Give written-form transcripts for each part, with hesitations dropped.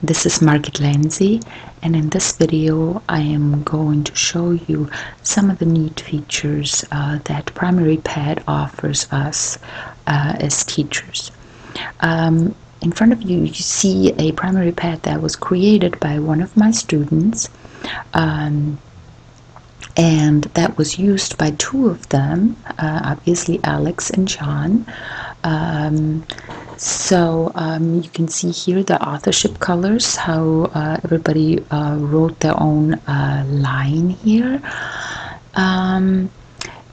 This is Margaret Lindsay, and in this video I am going to show you some of the neat features that PrimaryPad offers us as teachers. In front of you, you see a PrimaryPad that was created by one of my students, and that was used by two of them, obviously Alex and John. You can see here the authorship colors, how everybody wrote their own line here. Now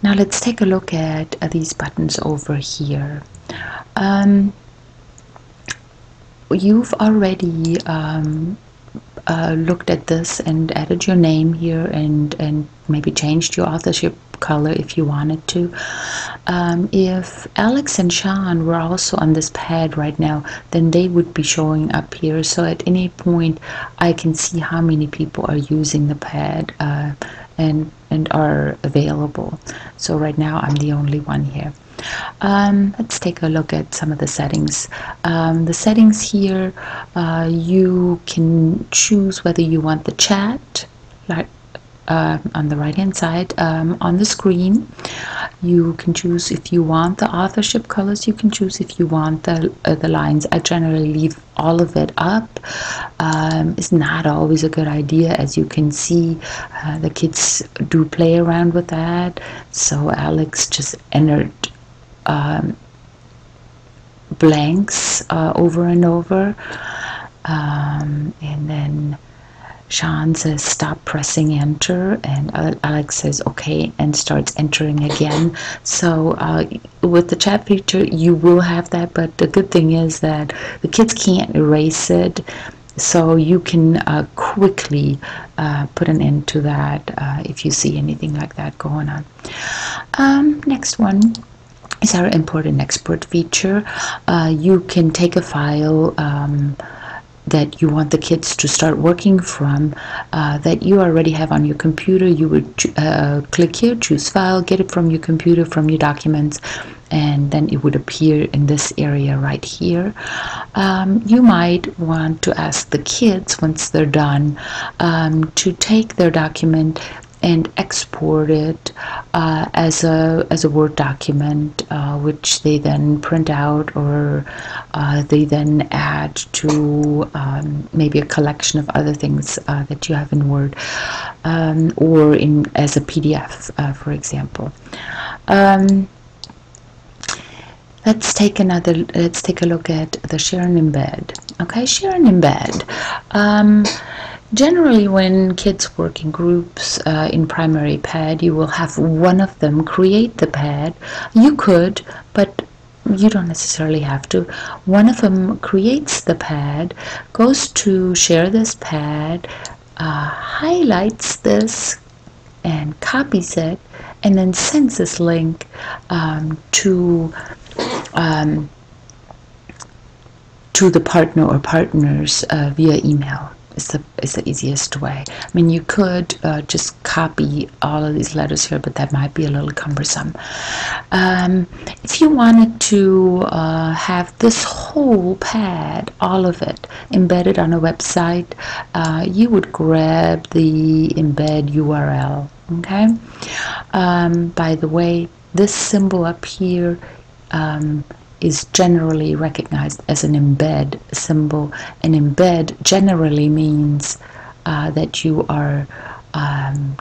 let's take a look at these buttons over here. You've already looked at this and added your name here and maybe changed your authorship color if you wanted to. If Alex and Sean were also on this pad right now, then they would be showing up here, so at any point I can see how many people are using the pad and are available. So right now I'm the only one here. Let's take a look at some of the settings. The settings here, you can choose whether you want the chat, like on the right hand side on the screen. You can choose if you want the authorship colors. You can choose if you want the lines. I generally leave all of it up. It's not always a good idea, as you can see. The kids do play around with that. So Alex just entered blanks over and over, and then Sean says stop pressing enter, and Alex says okay and starts entering again. So with the chat feature you will have that, but the good thing is that the kids can't erase it, so you can quickly put an end to that if you see anything like that going on. Next one is our import and export feature. You can take a file that you want the kids to start working from that you already have on your computer. You would click here, choose file, get it from your computer, from your documents, and then it would appear in this area right here. You might want to ask the kids, once they're done, to take their document and export it as a Word document, which they then print out, or they then add to maybe a collection of other things that you have in Word, or as a PDF, for example. Let's take a look at the share and embed. Okay, share and embed. Generally, when kids work in groups in PrimaryPad, you will have one of them create the pad. You could, but you don't necessarily have to. One of them creates the pad, goes to share this pad, highlights this and copies it, and then sends this link to the partner or partners via email. It's the easiest way. I mean, you could just copy all of these letters here, but that might be a little cumbersome. If you wanted to have this whole pad, all of it, embedded on a website, you would grab the embed URL. Okay. By the way, this symbol up here is generally recognized as an embed symbol. An embed generally means that you are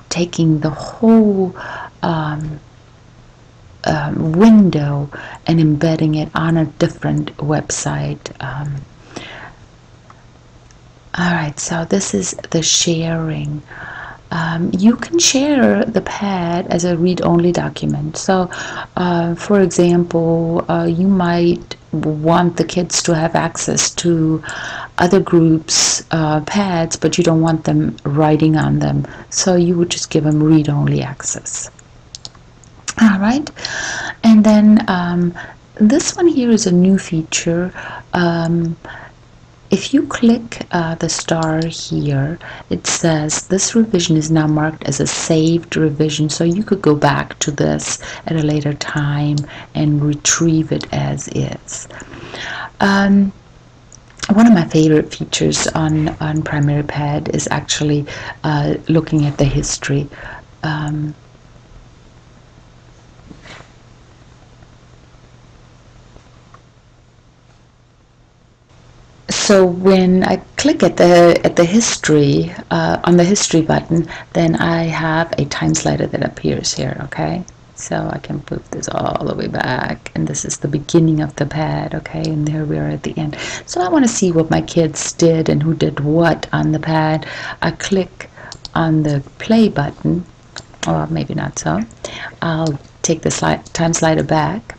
taking the whole window and embedding it on a different website. Alright, so this is the sharing. You can share the pad as a read-only document. So, for example, you might want the kids to have access to other groups' pads, but you don't want them writing on them. So you would just give them read-only access. All right, and then this one here is a new feature. If you click the star here, it says this revision is now marked as a saved revision, so you could go back to this at a later time and retrieve it as is. one of my favorite features on PrimaryPad is actually looking at the history. Um, So when I click at the history on the history button, then I have a time slider that appears here. Okay, so I can move this all the way back, and this is the beginning of the pad. Okay, and there we are at the end. So I want to see what my kids did and who did what on the pad. I click on the play button, or maybe not so. I'll take the time slider back.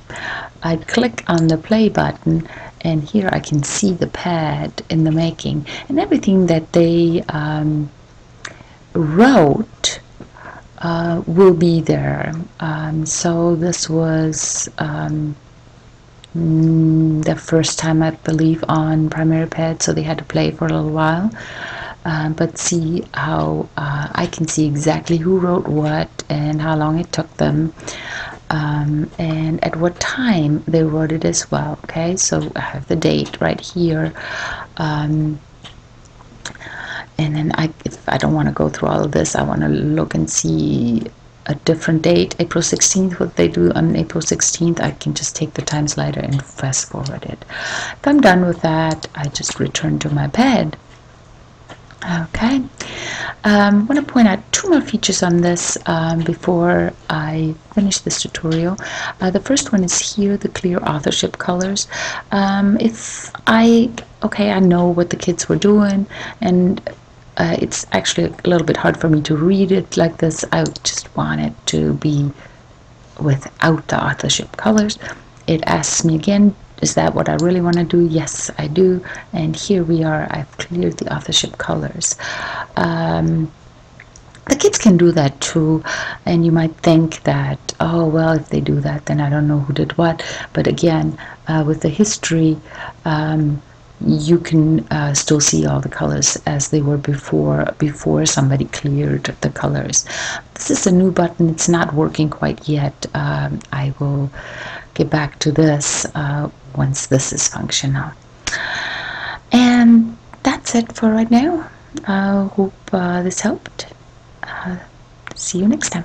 I click on the play button, and here I can see the pad in the making, and everything that they wrote will be there. So this was the first time, I believe, on PrimaryPad, so they had to play for a little while. But see how I can see exactly who wrote what and how long it took them. And at what time they wrote it as well. Okay, so I have the date right here, and then if I don't want to go through all of this, I want to look and see a different date, April 16th, what they do on April 16th. I can just take the time slider and fast forward it. If I'm done with that, I just return to my pad. Okay, I want to point out two more features on this before I finish this tutorial. The first one is here, the clear authorship colors. If I know what the kids were doing, and it's actually a little bit hard for me to read it like this. I just want it to be without the authorship colors. It asks me again, is that what I really want to do? Yes, I do. And here we are. I've cleared the authorship colors. The kids can do that too, and you might think that, oh well, if they do that, then I don't know who did what. But again, with the history, you can still see all the colors as they were before somebody cleared the colors. This is a new button. It's not working quite yet. I will get back to this once this is functional. And that's it for right now. I hope this helped. See you next time.